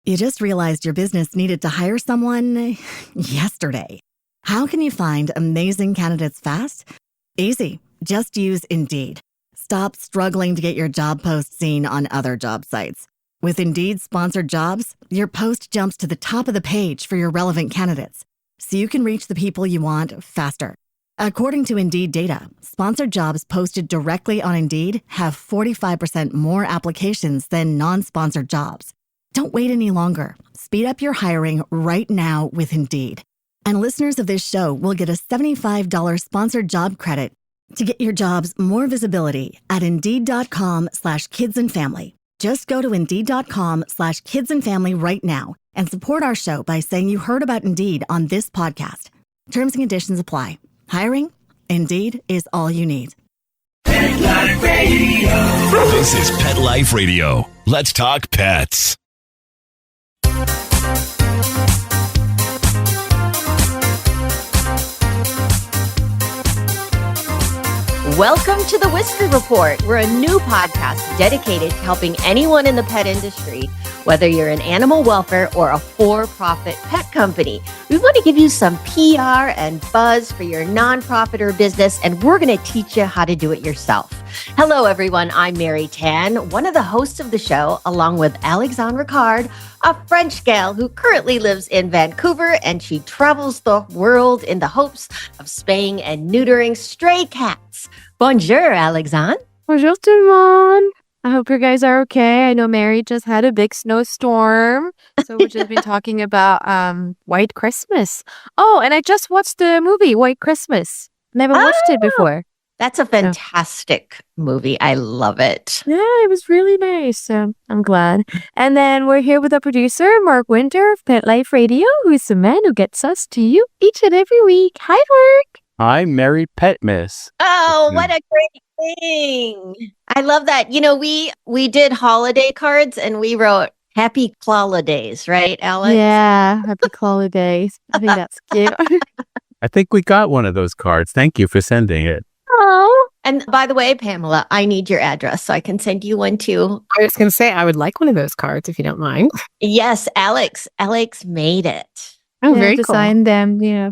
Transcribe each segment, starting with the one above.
You just realized your business needed to hire someone yesterday. How can you find amazing candidates fast? Easy. Just use Indeed. Stop struggling to get your job post seen on other job sites. With Indeed sponsored jobs, your post jumps to the top of the page for your relevant candidates, so you can reach the people you want faster. According to Indeed data, sponsored jobs posted directly on Indeed have 45% more applications than non-sponsored jobs. Don't wait any longer. Speed up your hiring right now with Indeed. And listeners of this show will get a $75 sponsored job credit to get your jobs more visibility at Indeed.com/kidsandfamily. Just go to Indeed.com/kidsandfamily right now and support our show by saying you heard about Indeed on this podcast. Terms and conditions apply. Hiring? Indeed is all you need. Pet Life Radio. This is Pet Life Radio. Let's talk pets. Welcome to the Whisker Report. We're a new podcast dedicated to helping anyone in the pet industry, whether you're an animal welfare or a for-profit pet company. We want to give you some PR and buzz for your nonprofit or business, and we're going to teach you how to do it yourself. Hello, everyone. I'm Mary Tan, one of the hosts of the show, along with Alexandre Ricard, a French gal who currently lives in Vancouver, and she travels the world in the hopes of spaying and neutering stray cats. Bonjour, Alexandre. Bonjour, tout le monde. I hope you guys are okay. I know Mary just had a big snowstorm, so we've just been talking about White Christmas. Oh, and I just watched the movie White Christmas. Never watched it before. That's a fantastic movie. I love it. Yeah, it was really nice. So I'm glad. And then we're here with our producer, Mark Winter of Pet Life Radio, who is the man who gets us to you each and every week. Hi, Mark. Hi, Merry Pet Miss. Oh, what a great thing. I love that. You know, we did holiday cards and we wrote Happy Clawlidays, right, Alex? Yeah, Happy Holidays. I think that's cute. I think we got one of those cards. Thank you for sending it. Oh, and by the way, Pamela, I need your address so I can send you one too. I was going to say, I would like one of those cards if you don't mind. Yes, Alex made it. Oh, Yeah, very to cool. sign them, yeah.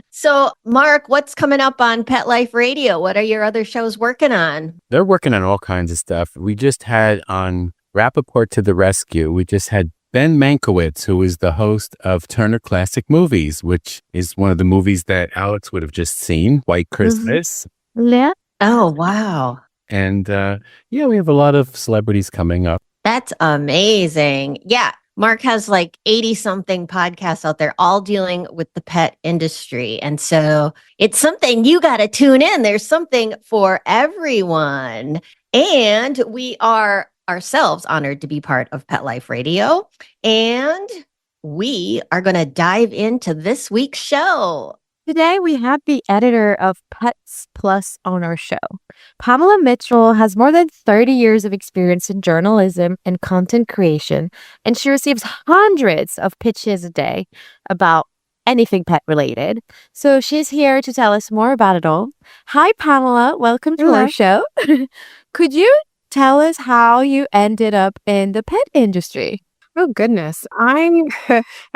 So, Mark, what's coming up on Pet Life Radio? What are your other shows working on? They're working on all kinds of stuff. We just had on Rappaport to the Rescue, we just had Ben Mankiewicz, who is the host of Turner Classic Movies, which is one of the movies that Alex would have just seen, White Christmas. Yeah. Oh, wow. And we have a lot of celebrities coming up. That's amazing. Yeah. Mark has like 80-something podcasts out there, all dealing with the pet industry. And so it's something you got to tune in. There's something for everyone. And we are ourselves honored to be part of Pet Life Radio. And we are going to dive into this week's show. Today, we have the editor of Pets Plus on our show. Pamela Mitchell has more than 30 years of experience in journalism and content creation, and she receives hundreds of pitches a day about anything pet related. So she's here to tell us more about it all. Hi, Pamela. Welcome to our show. Could you tell us how you ended up in the pet industry? Oh, goodness. I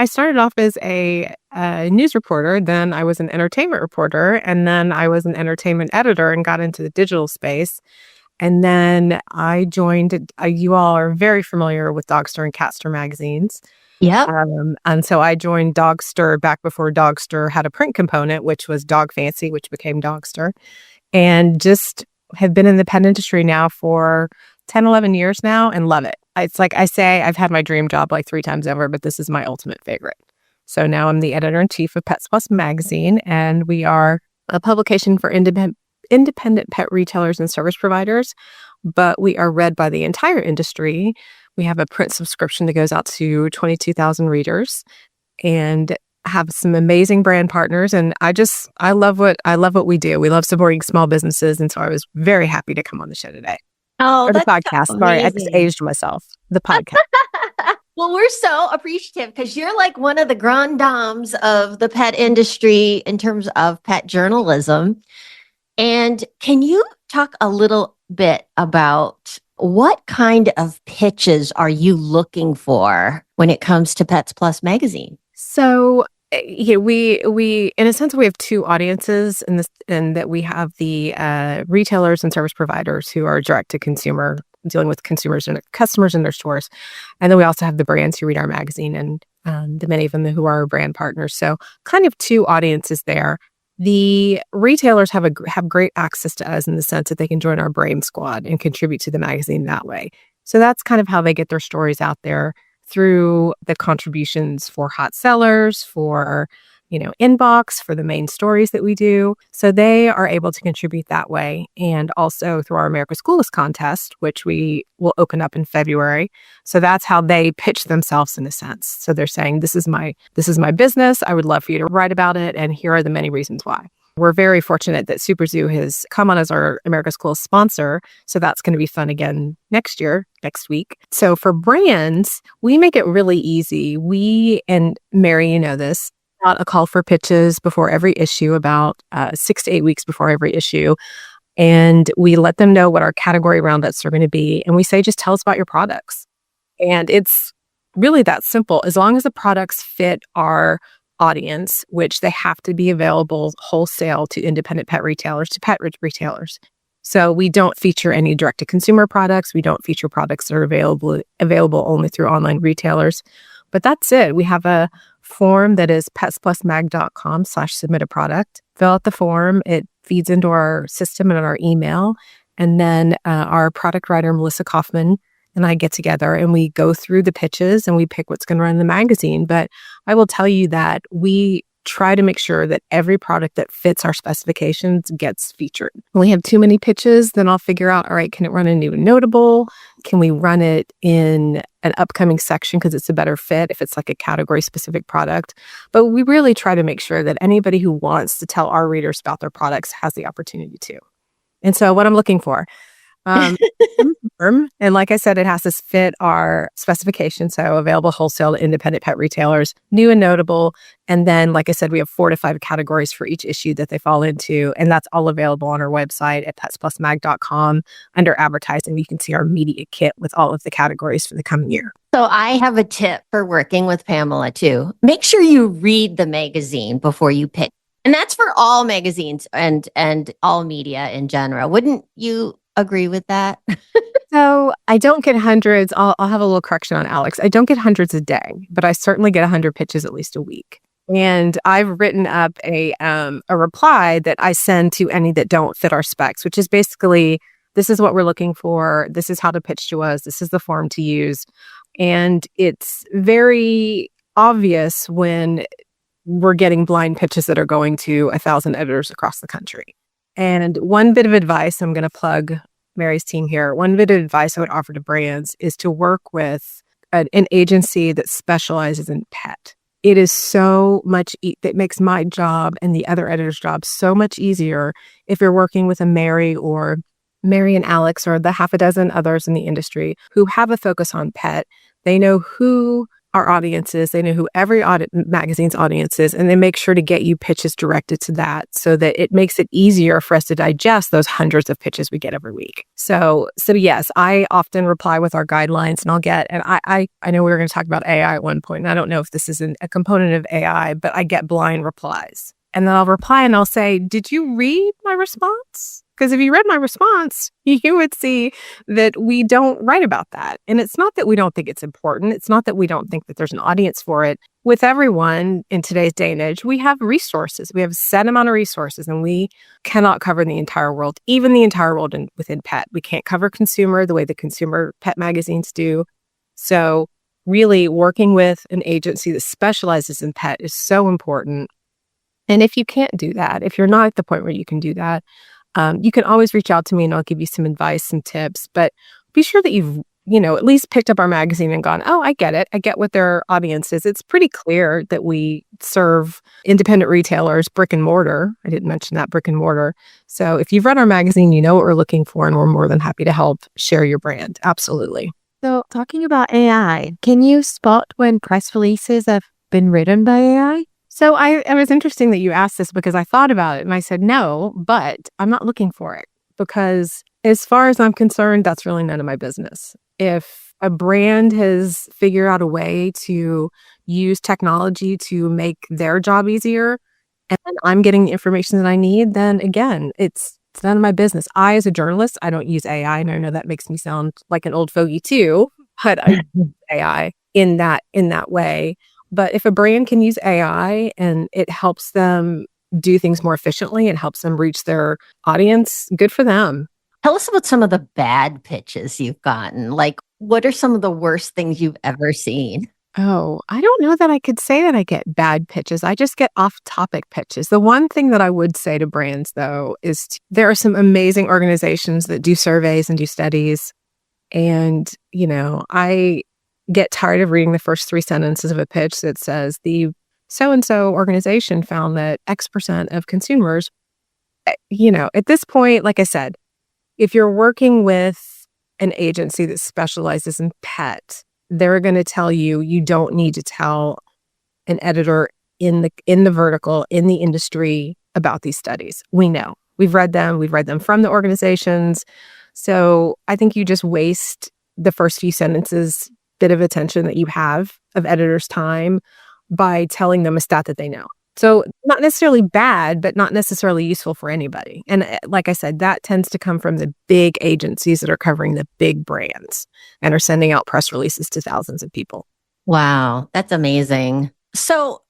started off as a news reporter, then I was an entertainment reporter, and then I was an entertainment editor and got into the digital space. And then I joined, you all are very familiar with Dogster and Catster magazines. Yeah. And so I joined Dogster back before Dogster had a print component, which was Dog Fancy, which became Dogster. And just have been in the pet industry now for 10, 11 years now and love it. It's like I say, I've had my dream job like 3 times over, but this is my ultimate favorite. So now I'm the editor-in-chief of Pets Plus magazine, and we are a publication for independent pet retailers and service providers, but we are read by the entire industry. We have a print subscription that goes out to 22,000 readers and have some amazing brand partners. And I love what we do. We love supporting small businesses. And so I was very happy to come on the show today. Oh, Or the that's podcast. so Sorry, I just amazing. aged myself. The podcast. Well, we're so appreciative because you're like one of the grand dames of the pet industry in terms of pet journalism. And can you talk a little bit about What kind of pitches are you looking for when it comes to Pets Plus magazine? So we in a sense we have two audiences in this, and that we have the retailers and service providers who are direct to consumer, dealing with consumers and customers in their stores, and then we also have the brands who read our magazine, and the many of them who are our brand partners. So kind of two audiences there. The retailers have great access to us in the sense that they can join our Brave Squad and contribute to the magazine that way. So that's kind of how they get their stories out there, through the contributions for hot sellers, for, inbox, for the main stories that we do. So they are able to contribute that way. And also through our America's Coolest contest, which we will open up in February. So that's how they pitch themselves in a sense. So they're saying, this is my business. I would love for you to write about it. And here are the many reasons why. We're very fortunate that SuperZoo has come on as our America's Coolest sponsor. So that's going to be fun again next week. So for brands, we make it really easy. And Mary, you know this, out a call for pitches before every issue, about 6 to 8 weeks before every issue. And we let them know what our category roundups are going to be. And we say, just tell us about your products. And it's really that simple. As long as the products fit our audience, which they have to be available wholesale to independent pet retailers, to pet retailers. So we don't feature any direct-to-consumer products. We don't feature products that are available only through online retailers. But that's it. We have a form that is petsplusmag.com/submit a product. Fill out the form. It feeds into our system and our email. And then our product writer, Melissa Kaufman, and I get together and we go through the pitches and we pick what's going to run in the magazine. But I will tell you that we try to make sure that every product that fits our specifications gets featured. When we have too many pitches, then I'll figure out, all right, can it run in new and notable? Can we run it in an upcoming section because it's a better fit if it's like a category specific product? But we really try to make sure that anybody who wants to tell our readers about their products has the opportunity to. And so what I'm looking for, and like I said, it has to fit our specification. So available wholesale to independent pet retailers, new and notable. And then, like I said, we have 4 to 5 categories for each issue that they fall into. And that's all available on our website at petsplusmag.com. Under advertising, you can see our media kit with all of the categories for the coming year. So I have a tip for working with Pamela too. Make sure you read the magazine before you pitch. And that's for all magazines and all media in general. Wouldn't you agree with that? So I don't get hundreds. I'll have a little correction on Alex. I don't get hundreds a day, but I certainly get 100 pitches at least a week. And I've written up a reply that I send to any that don't fit our specs, which is basically, this is what we're looking for. This is how to pitch to us. This is the form to use. And it's very obvious when we're getting blind pitches that are going to 1,000 editors across the country. And one bit of advice, I'm going to plug Mary's team here. One bit of advice I would offer to brands is to work with an agency that specializes in pet. It is so much, that makes my job and the other editor's job so much easier if you're working with a Mary and Alex or the half a dozen others in the industry who have a focus on pet. They know who our audience is. They know who every magazine's audience is, and they make sure to get you pitches directed to that so that it makes it easier for us to digest those hundreds of pitches we get every week. So yes, I often reply with our guidelines, and I know we were going to talk about AI at one point, and I don't know if this is a component of AI, but I get blind replies. And then I'll reply and I'll say, did you read my response? Because if you read my response, you would see that we don't write about that. And it's not that we don't think it's important. It's not that we don't think that there's an audience for it. With everyone in today's day and age, we have resources. We have a set amount of resources, and we cannot cover the entire world, even the entire world within pet. We can't cover consumer the way the consumer pet magazines do. So really working with an agency that specializes in pet is so important. And if you can't do that, if you're not at the point where you can do that, you can always reach out to me and I'll give you some advice and tips. But be sure that you've, at least picked up our magazine and gone, oh, I get it. I get what their audience is. It's pretty clear that we serve independent retailers, brick and mortar. I didn't mention that, brick and mortar. So if you've read our magazine, you know what we're looking for, and we're more than happy to help share your brand. Absolutely. So talking about AI, can you spot when press releases have been written by AI? So it was interesting that you asked this because I thought about it and I said, no, but I'm not looking for it because As far as I'm concerned, that's really none of my business. If a brand has figured out a way to use technology to make their job easier and I'm getting the information that I need, then again, it's none of my business. I, as a journalist, I don't use AI, and I know that makes me sound like an old fogey too, but I use AI in that way. But if a brand can use AI and it helps them do things more efficiently, it helps them reach their audience, good for them. Tell us about some of the bad pitches you've gotten. Like, what are some of the worst things you've ever seen? Oh, I don't know that I could say that I get bad pitches. I just get off-topic pitches. The one thing that I would say to brands, though, is there are some amazing organizations that do surveys and do studies. And, I get tired of reading the first 3 sentences of a pitch that says the so-and-so organization found that X% of consumers, at this point, like I said, if you're working with an agency that specializes in pet, they're going to tell you you don't need to tell an editor in the vertical, in the industry about these studies. We know. We've read them from the organizations. So I think you just waste the first few sentences, bit of attention that you have of editors' time by telling them a stat that they know. So not necessarily bad, but not necessarily useful for anybody. And like I said, that tends to come from the big agencies that are covering the big brands and are sending out press releases to thousands of people. Wow, that's amazing. So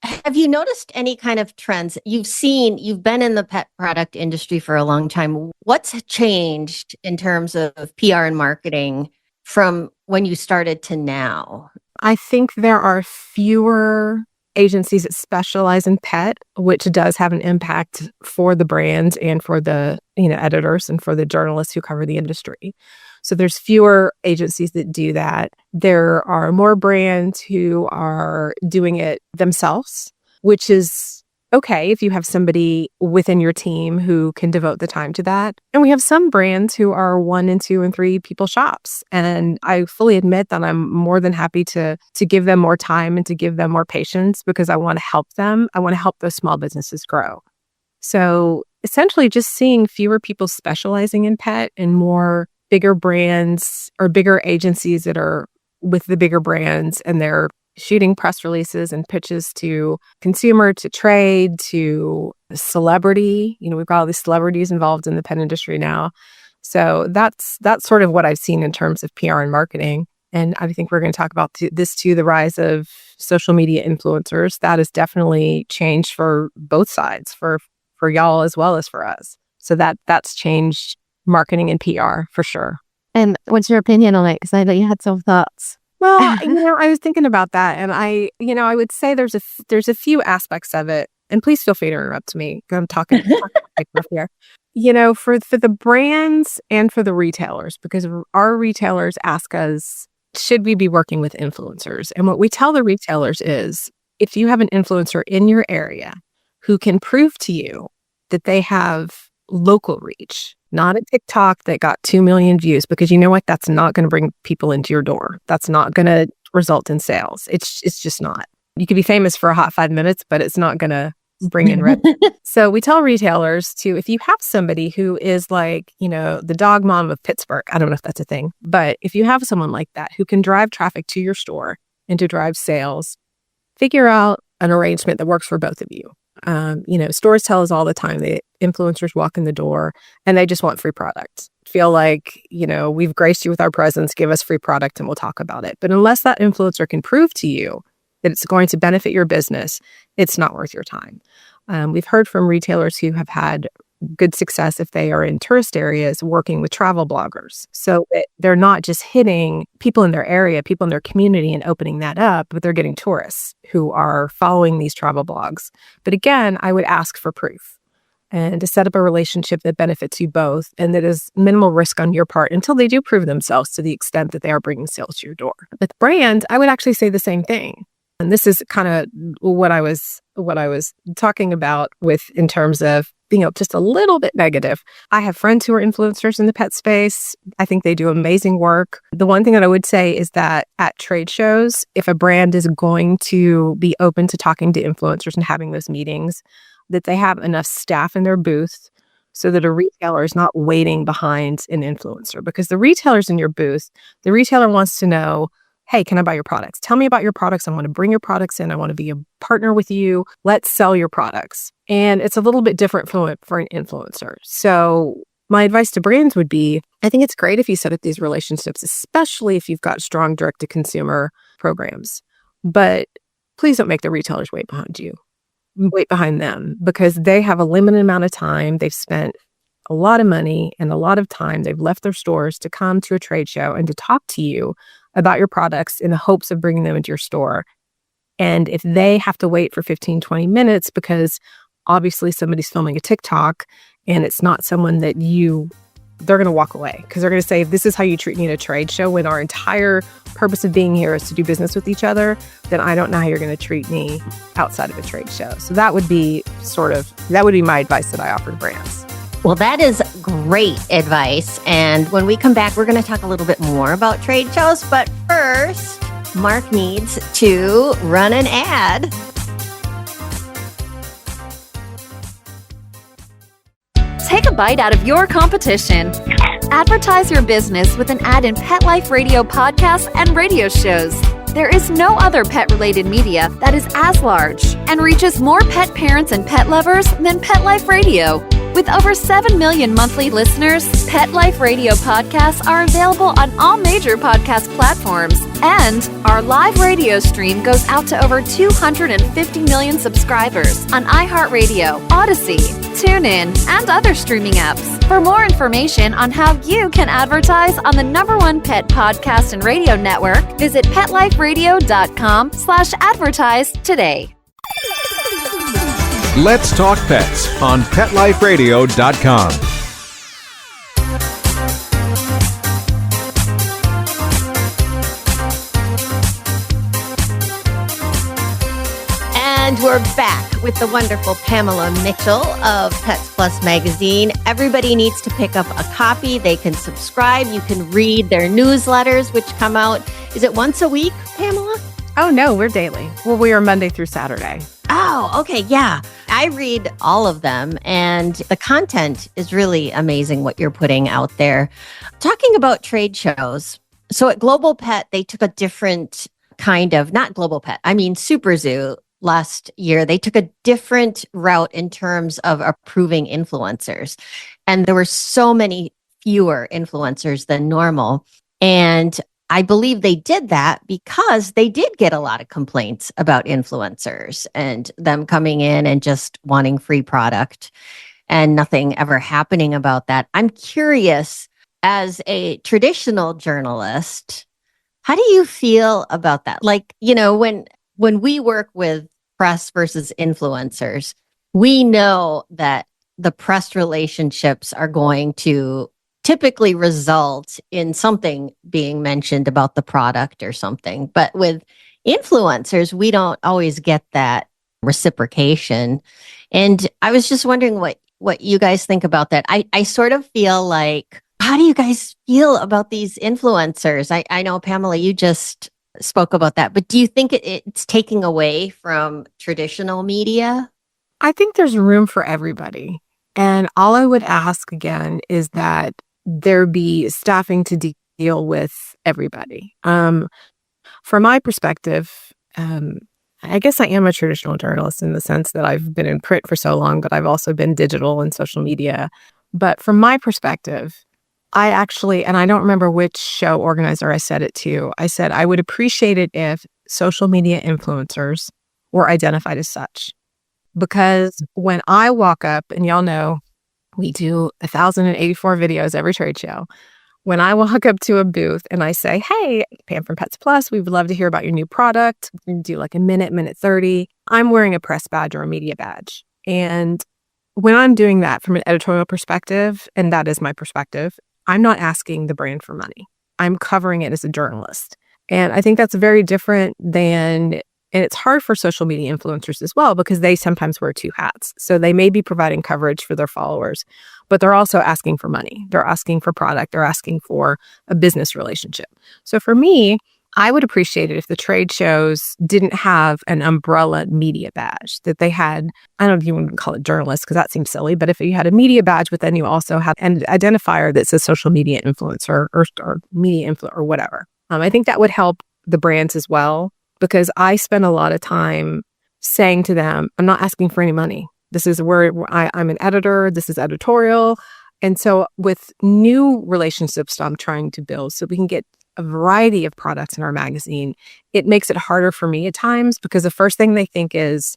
have you noticed any kind of trends? You've been in the pet product industry for a long time. What's changed in terms of PR and marketing from when you started to now? I think there are fewer agencies that specialize in pet, which does have an impact for the brands and for the editors and for the journalists who cover the industry. So there's fewer agencies that do that. There are more brands who are doing it themselves, which is okay if you have somebody within your team who can devote the time to that. And we have some brands who are 1 and 2 and 3 people shops. And I fully admit that I'm more than happy to give them more time and to give them more patience because I want to help them. I want to help those small businesses grow. So essentially just seeing fewer people specializing in pet and more bigger brands or bigger agencies that are with the bigger brands and they're shooting press releases and pitches to consumer, to trade, to celebrity. We've got all these celebrities involved in the pet industry now. So that's sort of what I've seen in terms of PR and marketing. And I think we're going to talk about this too, the rise of social media influencers. That has definitely changed for both sides, for y'all as well as for us. So that's changed marketing and PR for sure. And what's your opinion on it? Because I know you had some thoughts. Well, I was thinking about that, and I would say there's a few aspects of it, and please feel free to interrupt me because I'm talking here. For the brands and for the retailers, because our retailers ask us, should we be working with influencers? And what we tell the retailers is, if you have an influencer in your area who can prove to you that they have local reach, not a TikTok that got 2 million views, because you know what? That's not going to bring people into your door. That's not going to result in sales. It's just not. You could be famous for a hot 5 minutes, but it's not going to bring in revenue. So we tell retailers if you have somebody who is like, the dog mom of Pittsburgh, I don't know if that's a thing, but if you have someone like that who can drive traffic to your store and to drive sales, figure out an arrangement that works for both of you. Stores tell us all the time that influencers walk in the door and they just want free products. Feel like, we've graced you with our presence, give us free product and we'll talk about it. But unless that influencer can prove to you that it's going to benefit your business, it's not worth your time. We've heard from retailers who have had good success if they are in tourist areas working with travel bloggers. So they're not just hitting people in their area, people in their community and opening that up, but they're getting tourists who are following these travel blogs. But again, I would ask for proof and to set up a relationship that benefits you both and that is minimal risk on your part until they do prove themselves to the extent that they are bringing sales to your door. With brands, I would actually say the same thing. And this is kind of what I was talking about with in terms of being just a little bit negative. I have friends who are influencers in the pet space. I think they do amazing work. The one thing that I would say is that at trade shows, if a brand is going to be open to talking to influencers and having those meetings, that they have enough staff in their booth so that a retailer is not waiting behind an influencer. Because the retailer's in your booth, the retailer wants to know, hey, can I buy your products? Tell me about your products. I want to bring your products in. I want to be a partner with you. Let's sell your products. And it's a little bit different for an influencer. So my advice to brands would be, I think it's great if you set up these relationships, especially if you've got strong direct-to-consumer programs. But please don't make the retailers wait behind you. Wait behind them, because they have a limited amount of time. They've spent a lot of money and a lot of time. They've left their stores to come to a trade show and to talk to you about your products in the hopes of bringing them into your store. And if they have to wait for 15, 20 minutes because obviously somebody's filming a TikTok and it's not someone that they're going to walk away, because they're going to say, if this is how you treat me at a trade show when our entire purpose of being here is to do business with each other, then I don't know how you're going to treat me outside of a trade show. So that would be my advice that I offer to brands. Well, that is great advice. And when we come back, we're going to talk a little bit more about trade shows. But first, Mark needs to run an ad. Take a bite out of your competition. Advertise your business with an ad in Pet Life Radio podcasts and radio shows. There is no other pet-related media that is as large and reaches more pet parents and pet lovers than Pet Life Radio. With over 7 million monthly listeners, Pet Life Radio podcasts are available on all major podcast platforms. And our live radio stream goes out to over 250 million subscribers on iHeartRadio, Odyssey, TuneIn, and other streaming apps. For more information on how you can advertise on the #1 pet podcast and radio network, visit PetLifeRadio.com/advertise today. Let's Talk Pets on PetLifeRadio.com. And we're back with the wonderful Pamela Mitchell of Pets Plus magazine. Everybody needs to pick up a copy. They can subscribe. You can read their newsletters, which come out, is it once a week, Pamela? Oh, no, we're daily. Well, we are Monday through Saturday. Oh, okay. Yeah. I read all of them, and the content is really amazing what you're putting out there. Talking about trade shows. So at Global Pet, they took a different kind of, not Global Pet, I mean Super Zoo last year. They took a different route in terms of approving influencers. And there were so many fewer influencers than normal. And I believe they did that because they did get a lot of complaints about influencers and them coming in and just wanting free product and nothing ever happening about that. I'm curious, as a traditional journalist, how do you feel about that? Like, you know, when we work with press versus influencers, we know that the press relationships are going to typically result in something being mentioned about the product or something. But with influencers, we don't always get that reciprocation. And I was just wondering what you guys think about that. I sort of feel like, how do you guys feel about these influencers? I know, Pamela, you just spoke about that, but do you think it's taking away from traditional media? I think there's room for everybody. And all I would ask again is that there be staffing to deal with everybody. From my perspective, I guess I am a traditional journalist in the sense that I've been in print for so long, but I've also been digital and social media. But from my perspective, I actually, and I don't remember which show organizer I said it to, I said I would appreciate it if social media influencers were identified as such. Because when I walk up, and y'all know, we do 1,084 videos every trade show. When I walk up to a booth and I say, hey, Pam from Pets Plus, we would love to hear about your new product. We do like a minute 30. I'm wearing a press badge or a media badge. And when I'm doing that from an editorial perspective, and that is my perspective, I'm not asking the brand for money. I'm covering it as a journalist. And I think that's very different than, and it's hard for social media influencers as well, because they sometimes wear two hats. So they may be providing coverage for their followers, but they're also asking for money. They're asking for product. They're asking for a business relationship. So for me, I would appreciate it if the trade shows didn't have an umbrella media badge, that they had, I don't know if you want to call it journalists because that seems silly, but if you had a media badge, but then you also had an identifier that says social media influencer or media influencer or whatever. I think that would help the brands as well, because I spend a lot of time saying to them, I'm not asking for any money. This is where I'm an editor. This is editorial. And so with new relationships I'm trying to build so we can get a variety of products in our magazine, it makes it harder for me at times because the first thing they think is,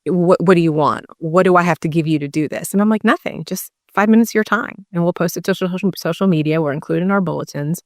what do you want? What do I have to give you to do this? And I'm like, nothing, just 5 minutes of your time. And we'll post it to social media. We're including our bulletins.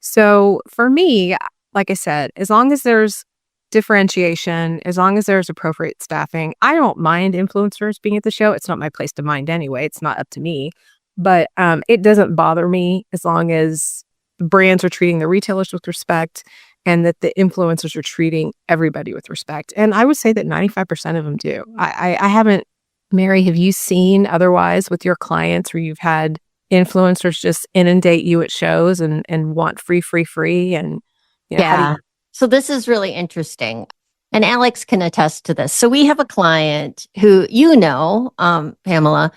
So for me, like I said, as long as there's differentiation, as long as there's appropriate staffing, I don't mind influencers being at the show. It's not my place to mind anyway. It's not up to me. But it doesn't bother me as long as the brands are treating the retailers with respect and that the influencers are treating everybody with respect. And I would say that 95% of them do. I haven't, Mary, have you seen otherwise with your clients where you've had influencers just inundate you at shows and want free and Yeah. So this is really interesting. And Alex can attest to this. So we have a client who, Pamela,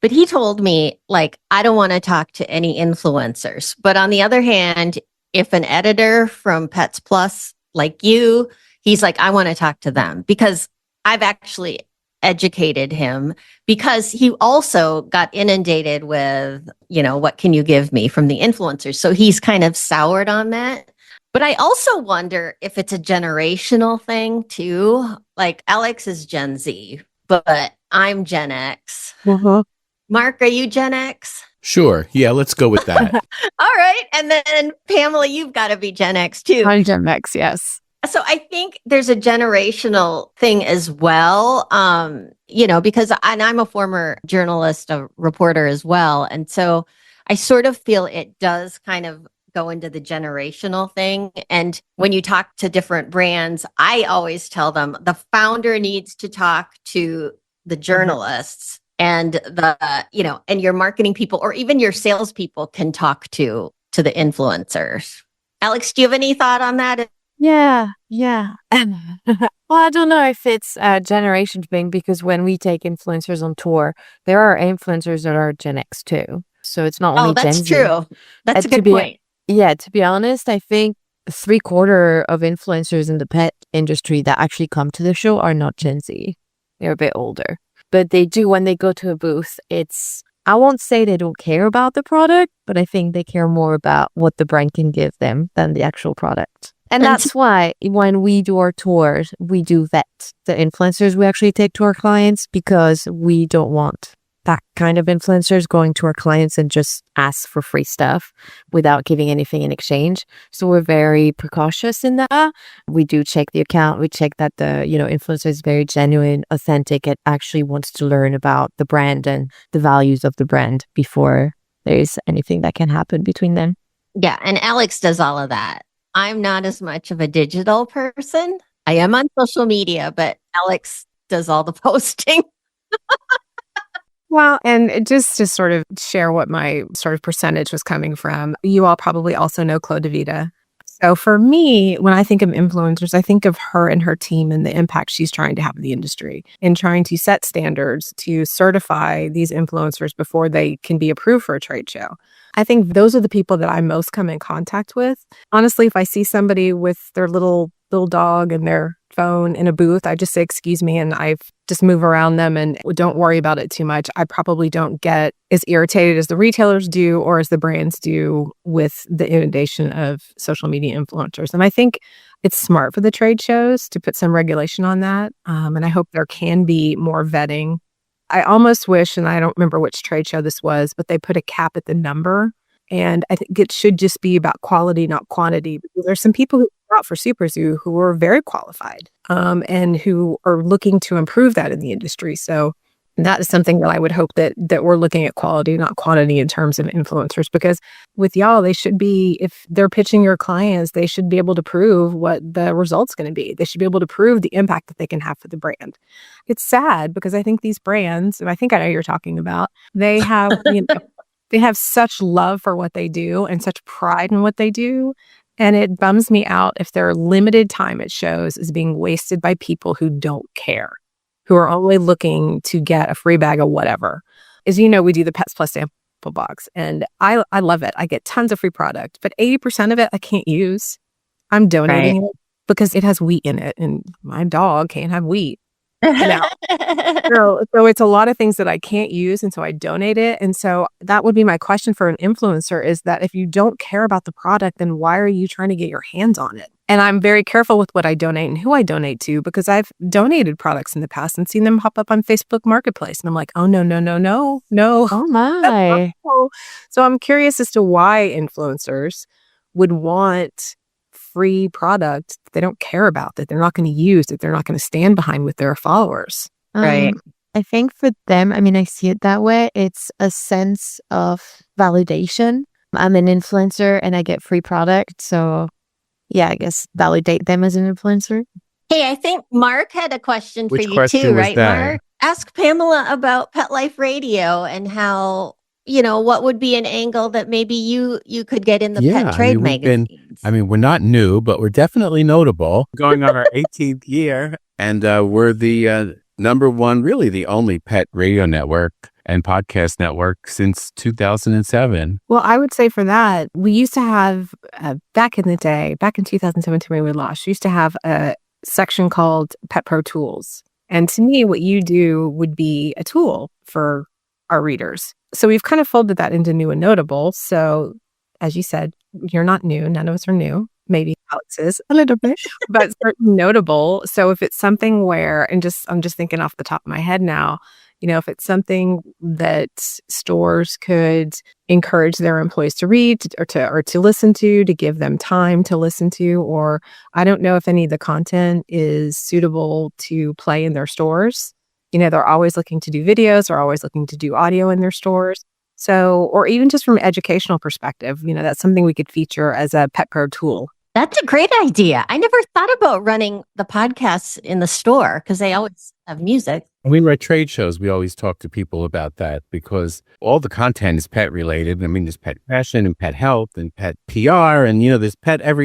but he told me, like, I don't want to talk to any influencers. But on the other hand, if an editor from Pets Plus, like you, he's like, I want to talk to them because I've actually educated him because he also got inundated with, what can you give me from the influencers? So he's kind of soured on that. But I also wonder if it's a generational thing too. Like Alex is Gen Z, but I'm Gen X. Mark, are you Gen X? Sure. Yeah, let's go with that. All right. And then Pamela, you've got to be Gen X too. I'm Gen X, yes. So I think there's a generational thing as well, because I'm a former journalist, a reporter as well. And so I sort of feel it does kind of go into the generational thing. And when you talk to different brands, I always tell them the founder needs to talk to the journalists and and your marketing people or even your salespeople can talk to the influencers. Alex, do you have any thought on that? Yeah. Well, I don't know if it's a generation thing because when we take influencers on tour, there are influencers that are Gen X too. So it's not only Gen Z. That's true. That's a good point. Yeah, to be honest, I think 3/4 of influencers in the pet industry that actually come to the show are not Gen Z. They're a bit older. But they do, when they go to a booth, I won't say they don't care about the product, but I think they care more about what the brand can give them than the actual product. And that's why when we do our tours, we do vet the influencers we actually take to our clients because we don't want that kind of influencers going to our clients and just ask for free stuff without giving anything in exchange. So we're very precautious in that. We do check the account. We check that the, influencer is very genuine, authentic. It actually wants to learn about the brand and the values of the brand before there's anything that can happen between them. Yeah. And Alex does all of that. I'm not as much of a digital person. I am on social media, but Alex does all the posting. Well, and just to sort of share what my sort of percentage was coming from, you all probably also know Chloe DeVita. So for me, when I think of influencers, I think of her and her team and the impact she's trying to have in the industry and trying to set standards to certify these influencers before they can be approved for a trade show. I think those are the people that I most come in contact with. Honestly, if I see somebody with their little dog and their phone in a booth, I just say, excuse me, and I just move around them and don't worry about it too much. I probably don't get as irritated as the retailers do or as the brands do with the inundation of social media influencers. And I think it's smart for the trade shows to put some regulation on that. And I hope there can be more vetting. I almost wish, and I don't remember which trade show this was, but they put a cap at the number. And I think it should just be about quality, not quantity. Because there's some people who are out for Super Zoo who are very qualified and who are looking to improve that in the industry. So that is something that I would hope that we're looking at quality, not quantity in terms of influencers. Because with y'all, they should be, if they're pitching your clients, they should be able to prove what the result's going to be. They should be able to prove the impact that they can have for the brand. It's sad because I think these brands, and I think I know who you're talking about, they have, they have such love for what they do and such pride in what they do And it bums me out if their limited time at shows is being wasted by people who don't care, who are only looking to get a free bag of whatever. As you know, we do the Pets Plus sample box, and I love it. I get tons of free product, but 80% of it I can't use. I'm donating it because it has wheat in it, and my dog can't have wheat. Now, so it's a lot of things that I can't use, and so I donate it. And so that would be my question for an influencer, is that if you don't care about the product, then why are you trying to get your hands on it? And I'm very careful with what I donate and who I donate to, because I've donated products in the past and seen them pop up on Facebook Marketplace. And I'm like, oh, no. Oh my. So I'm curious as to why influencers would want free product they don't care about, that they're not going to use, that they're not going to stand behind with their followers. Right. I think for them, I mean, I see it that way. It's a sense of validation. I'm an influencer and I get free product. So yeah, I guess validate them as an influencer. Hey, I think Mark had a question for Which you question too, was right, that? Mark? Ask Pamela about Pet Life Radio and how, what would be an angle that maybe you could get in the pet trade magazines. We're not new, but we're definitely notable. Going on our 18th year, and we're the number one, really the only pet radio network and podcast network since 2007. Well, I would say for that, we used to have, back in the day, back in 2017 when we launched, we used to have a section called Pet Pro Tools. And to me, what you do would be a tool for our readers. So we've kind of folded that into new and notable. So as you said, you're not new. None of us are new. Maybe Alex is a little bit, but certainly notable. So if it's something where, I'm just thinking off the top of my head now, if it's something that stores could encourage their employees to read or to listen to give them time to listen to, or I don't know if any of the content is suitable to play in their stores. They're always looking to do videos, they're always looking to do audio in their stores. So, or even just from an educational perspective, that's something we could feature as a Pet Pro tool. That's a great idea. I never thought about running the podcasts in the store because they always have music. When we're at trade shows, we always talk to people about that because all the content is pet related. There's pet fashion and pet health and pet PR and, there's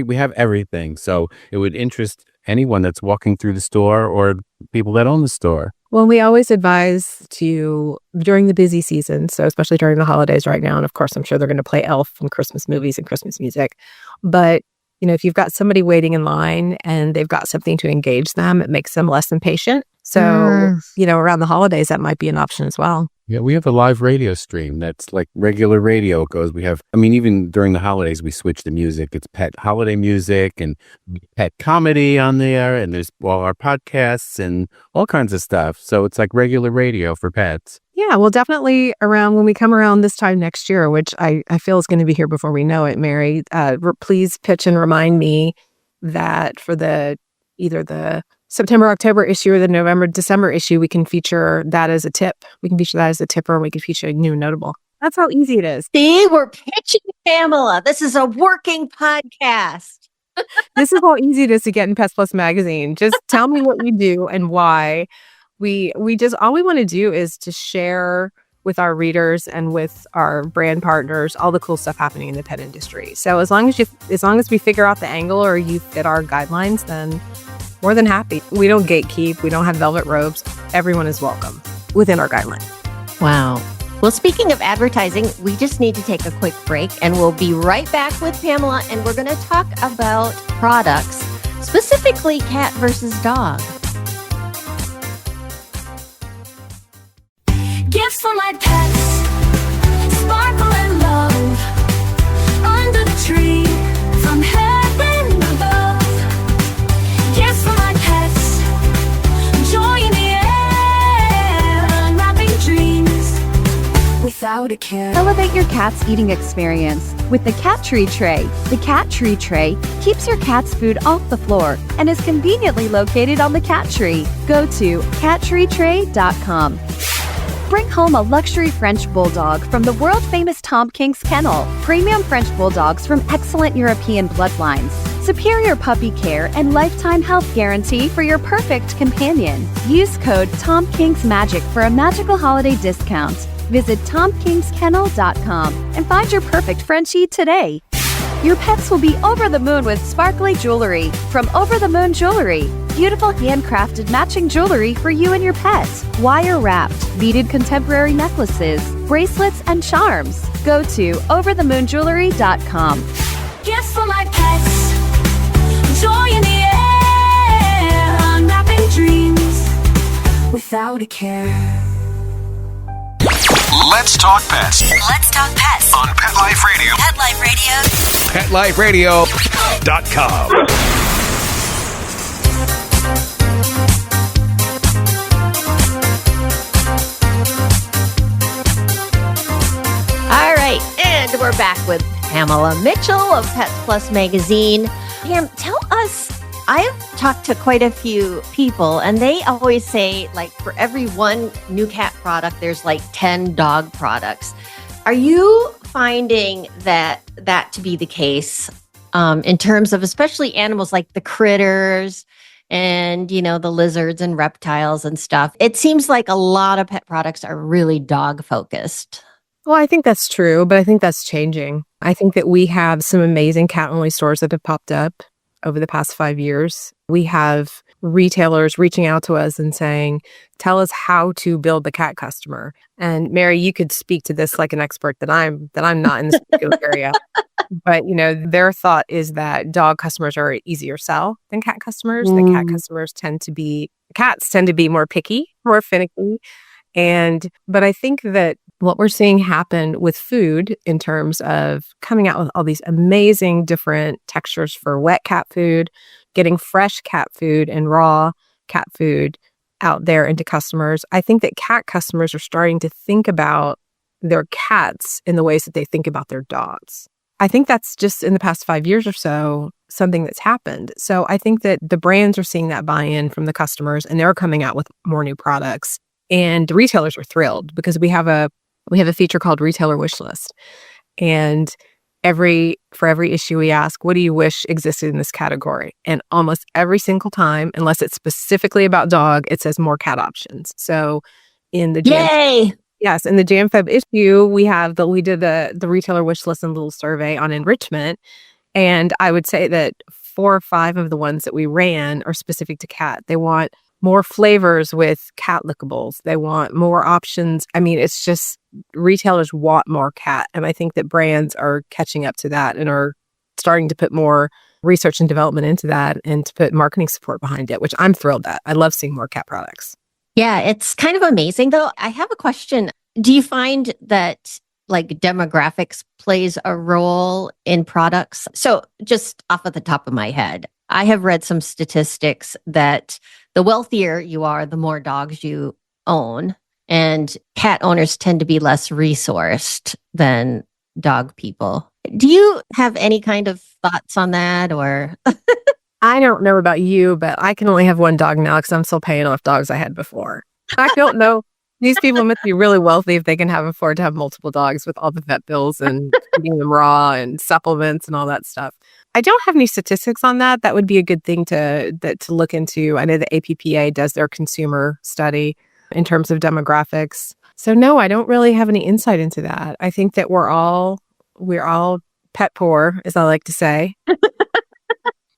we have everything. So it would interest anyone that's walking through the store or people that own the store. Well, we always advise to, during the busy season, so especially during the holidays right now, and of course, I'm sure they're going to play Elf and Christmas movies and Christmas music, but if you've got somebody waiting in line and they've got something to engage them, it makes them less impatient. So, around the holidays, that might be an option as well. Yeah, we have a live radio stream that's like regular radio goes. We have, even during the holidays, we switch the music. It's pet holiday music and pet comedy on there. And there's all our podcasts and all kinds of stuff. So it's like regular radio for pets. Yeah, well, definitely when we come around this time next year, which I feel is going to be here before we know it, Mary, please pitch and remind me that for either the September, October issue or the November, December issue, we can feature that as a tip. We can feature that as a tipper, and we can feature a new notable. That's how easy it is. See, we're pitching Pamela. This is a working podcast. This is how easy it is to get in Pets Plus magazine. Just tell me what you do and why. We just, all we want to do is to share with our readers and with our brand partners all the cool stuff happening in the pet industry. So as long as we figure out the angle or you fit our guidelines, then more than happy. We don't gatekeep. We don't have velvet robes. Everyone is welcome within our guidelines. Wow. Well, speaking of advertising, we just need to take a quick break and we'll be right back with Pamela, and we're going to talk about products, specifically cat versus dog. Gifts for my pets, sparkle and love, under the tree, from heaven above. Gifts for my pets, joy in the air, unwrapping dreams without a care. Elevate your cat's eating experience with the Cat Tree Tray. The Cat Tree Tray keeps your cat's food off the floor and is conveniently located on the cat tree. Go to cattreetray.com. Bring home a luxury French Bulldog from the world-famous Tom King's Kennel. Premium French Bulldogs from excellent European bloodlines. Superior puppy care and lifetime health guarantee for your perfect companion. Use code TomKingsMagic for a magical holiday discount. Visit TomKingsKennel.com and find your perfect Frenchie today. Your pets will be over the moon with sparkly jewelry from Over the Moon Jewelry. Beautiful handcrafted matching jewelry for you and your pet. Wire-wrapped, beaded contemporary necklaces, bracelets, and charms. Go to overthemoonjewelry.com. Gifts for my pets. Joy in the air. Unwrapping dreams without a care. Let's talk pets Let's talk pets. on Pet Life Radio. Pet Life Radio. PetLifeRadio.com. All right, and we're back with Pamela Mitchell of Pets Plus Magazine. Pam, tell us, I've talked to quite a few people, and they always say, like, for every one new cat product, there's like 10 dog products. Are you finding that to be the case in terms of especially animals like the critters and, the lizards and reptiles and stuff? It seems like a lot of pet products are really dog focused. Well, I think that's true, but I think that's changing. I think that we have some amazing cat-only stores that have popped up over the past 5 years. We have retailers reaching out to us and saying, tell us how to build the cat customer. And Mary, you could speak to this like an expert that I'm not in this particular area. But, their thought is that dog customers are easier sell than cat customers. The cat customers cats tend to be more picky, more finicky. But I think that what we're seeing happen with food in terms of coming out with all these amazing different textures for wet cat food, getting fresh cat food and raw cat food out there into customers. I think that cat customers are starting to think about their cats in the ways that they think about their dogs. I think that's just in the past 5 years or so, something that's happened. So I think that the brands are seeing that buy-in from the customers, and they're coming out with more new products. And the retailers are thrilled because we have a feature called Retailer Wish List. And for every issue we ask, what do you wish existed in this category? And almost every single time, unless it's specifically about dog, it says more cat options. So in the Yay! Yes, in the JamFeb issue, we did the retailer wish list and little survey on enrichment. And I would say that 4 or 5 of the ones that we ran are specific to cat. They want more flavors with cat lickables. They want more options. I mean, it's just retailers want more cat. And I think that brands are catching up to that and are starting to put more research and development into that and to put marketing support behind it, which I'm thrilled at. I love seeing more cat products. Yeah, it's kind of amazing though. I have a question. Do you find that like demographics plays a role in products? So just off of the top of my head, I have read some statistics that the wealthier you are, the more dogs you own. And cat owners tend to be less resourced than dog people. Do you have any kind of thoughts on that or? I don't know about you, but I can only have one dog now because I'm still paying off dogs I had before. I don't know. These people must be really wealthy if they can afford to have multiple dogs with all the vet bills and feeding them raw and supplements and all that stuff. I don't have any statistics on that. That would be a good thing to look into. I know the APPA does their consumer study in terms of demographics. So no, I don't really have any insight into that. I think that we're all pet poor, as I like to say.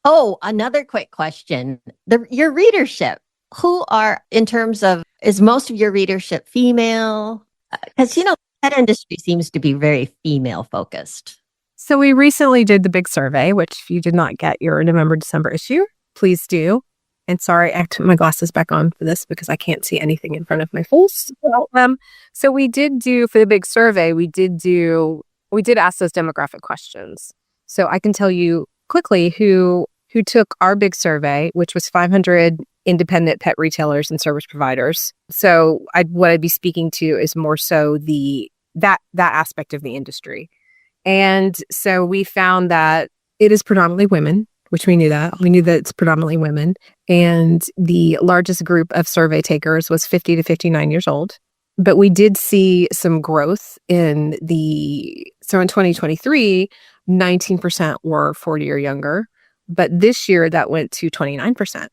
Oh, another quick question. Your readership, is most of your readership female? Because, the pet industry seems to be very female focused. So we recently did the big survey, which if you did not get your November, December issue, please do. And sorry, I have to put my glasses back on for this because I can't see anything in front of my face. So we did do, for the big survey, we did ask those demographic questions. So I can tell you quickly who took our big survey, which was 500 independent pet retailers and service providers. So what I'd be speaking to is more so that aspect of the industry. And so we found that it is predominantly women, which we knew that. We knew that it's predominantly women. And the largest group of survey takers was 50 to 59 years old. But we did see some growth in so in 2023, 19% were 40 or younger. But this year that went to 29%.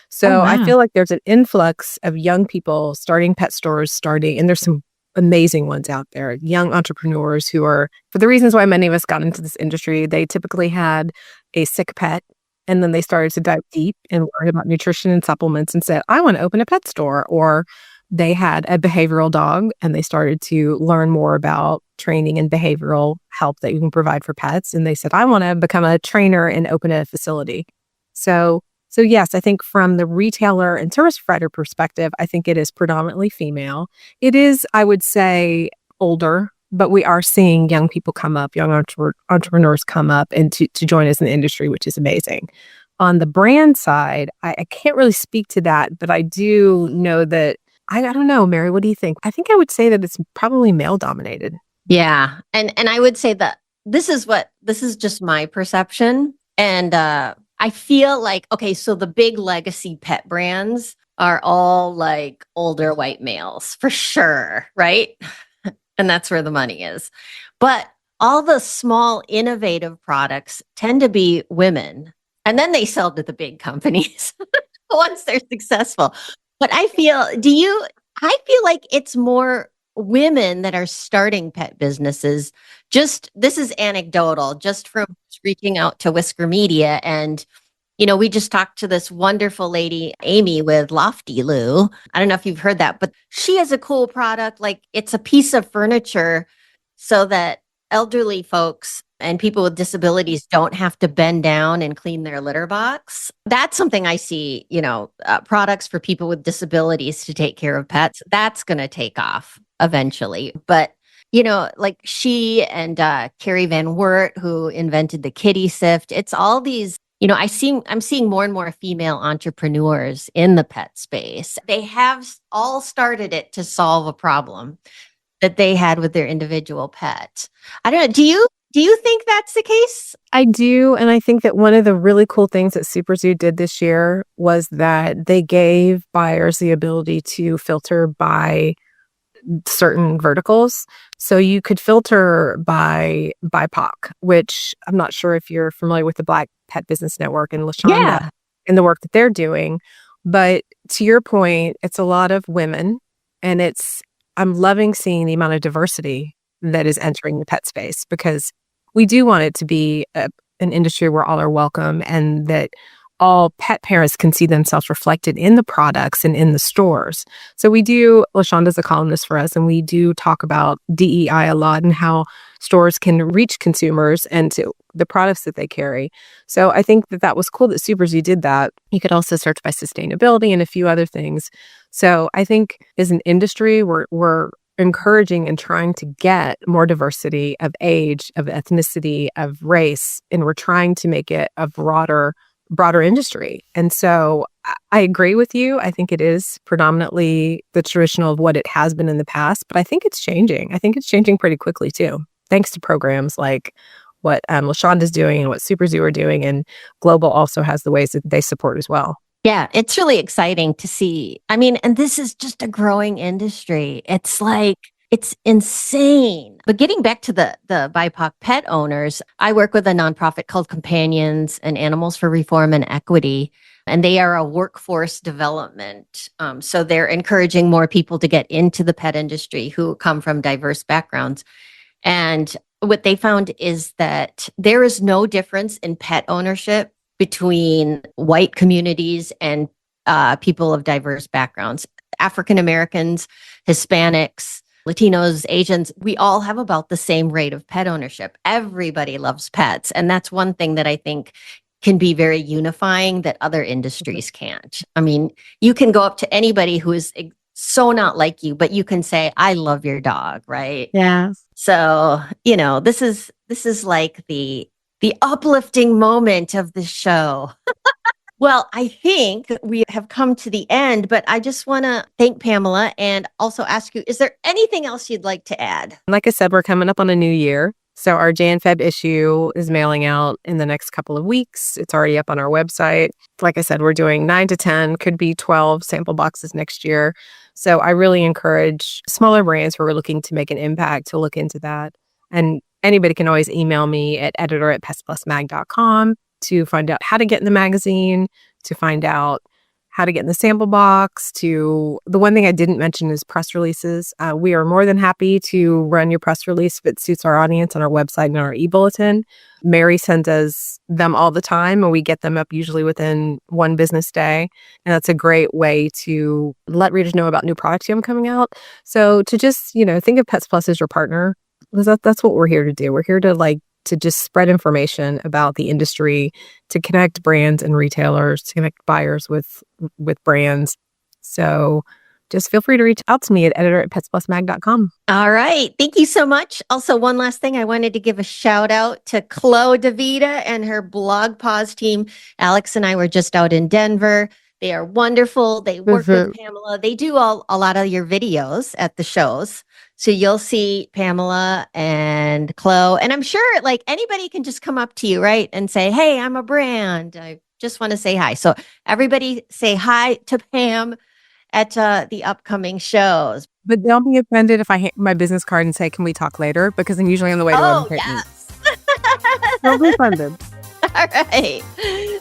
So I feel like there's an influx of young people starting pet stores, and there's some amazing ones out there, young entrepreneurs who are, for the reasons why many of us got into this industry, they typically had a sick pet and then they started to dive deep and learn about nutrition and supplements and said, I want to open a pet store. Or they had a behavioral dog and they started to learn more about training and behavioral help that you can provide for pets. And they said, I want to become a trainer and open a facility. So yes, I think from the retailer and service provider perspective, I think it is predominantly female. It is, I would say, older, but we are seeing young people come up, young entrepreneurs come up and to join us in the industry, which is amazing. On the brand side, I can't really speak to that, but I do know that, I don't know, Mary, what do you think? I think I would say that it's probably male dominated. Yeah. And I would say that this is just my perception. And I feel like, okay, so the big legacy pet brands are all like older white males for sure, right? And that's where the money is. But all the small innovative products tend to be women. And then they sell to the big companies once they're successful. But I feel like it's more women that are starting pet businesses. Just, this is anecdotal, just from reaching out to Whisker Media. And, we just talked to this wonderful lady, Amy, with Lofty Lou. I don't know if you've heard that, but she has a cool product. Like, it's a piece of furniture so that elderly folks and people with disabilities don't have to bend down and clean their litter box. That's something I see, products for people with disabilities to take care of pets. That's going to take off eventually. But, like she and Carrie Van Wert, who invented the kitty sift, it's all these, I'm seeing more and more female entrepreneurs in the pet space. They have all started it to solve a problem that they had with their individual pet. I don't know. Do you think that's the case? I do. And I think that one of the really cool things that Super Zoo did this year was that they gave buyers the ability to filter by certain verticals. So you could filter by BIPOC, which I'm not sure if you're familiar with the Black Pet Business Network and LaShonda and the work that they're doing. But to your point, it's a lot of women, and I'm loving seeing the amount of diversity that is entering the pet space, because we do want it to be an industry where all are welcome and that all pet parents can see themselves reflected in the products and in the stores. So LaShonda's a columnist for us, and we do talk about DEI a lot and how stores can reach consumers and to the products that they carry. So I think that was cool that Super Zoo did that. You could also search by sustainability and a few other things. So I think as an industry, we're encouraging and trying to get more diversity of age, of ethnicity, of race, and we're trying to make it a broader industry. And so I agree with you. I think it is predominantly the traditional of what it has been in the past, but I think it's changing. I think it's changing pretty quickly too, thanks to programs like what LaShonda's doing and what Super Zoo are doing. And Global also has the ways that they support as well. Yeah, it's really exciting to see. I mean, and this is just a growing industry. It's insane. But getting back to the BIPOC pet owners, I work with a nonprofit called Companions and Animals for Reform and Equity, and they are a workforce development. So they're encouraging more people to get into the pet industry who come from diverse backgrounds. And what they found is that there is no difference in pet ownership between white communities and people of diverse backgrounds. African Americans, Hispanics, Latinos, Asians, we all have about the same rate of pet ownership. Everybody loves pets. And that's one thing that I think can be very unifying that other industries can't. I mean, you can go up to anybody who is so not like you, but you can say, I love your dog, right? Yeah. So, this is like the uplifting moment of the show. Well, I think we have come to the end, but I just want to thank Pamela and also ask you, is there anything else you'd like to add? Like I said, we're coming up on a new year. So our Jan-Feb issue is mailing out in the next couple of weeks. It's already up on our website. Like I said, we're doing 9 to 10, could be 12 sample boxes next year. So I really encourage smaller brands who are looking to make an impact to look into that. And anybody can always email me at editor@pestplusmag.com to find out how to get in the magazine, to find out how to get in the sample box to the one thing I didn't mention is press releases. We are more than happy to run your press release if it suits our audience on our website and our e-bulletin. Mary sends us them all the time, and we get them up usually within one business day. And that's a great way to let readers know about new products you have coming out. So to just, think of Pets Plus as your partner, because that's what we're here to do. We're here to just spread information about the industry, to connect brands and retailers, to connect buyers with brands. So just feel free to reach out to me at editor@petsplusmag.com. All right. Thank you so much. Also, one last thing, I wanted to give a shout out to Chloe DeVita and her Blog Pause team. Alex and I were just out in Denver. They are wonderful. They work with Pamela. They do a lot of your videos at the shows. So you'll see Pamela and Chloe. And I'm sure like anybody can just come up to you, right? And say, hey, I'm a brand. I just want to say hi. So everybody say hi to Pam at the upcoming shows. But don't be offended if I hand my business card and say, can we talk later? Because I'm usually on the way to an appointment. Don't be offended. All right.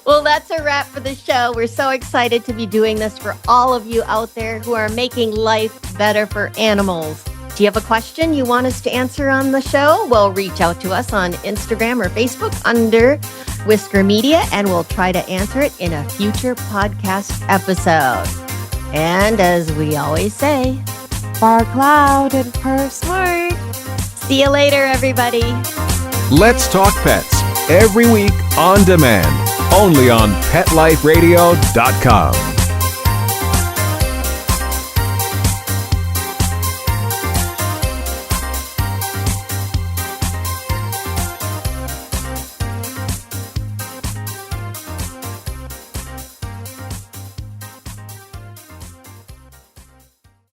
Well, that's a wrap for the show. We're so excited to be doing this for all of you out there who are making life better for animals. Do you have a question you want us to answer on the show? Well, reach out to us on Instagram or Facebook under Whisker Media, and we'll try to answer it in a future podcast episode. And as we always say, bark loud and purr smart. See you later, everybody. Let's Talk Pets, every week on demand, only on PetLifeRadio.com.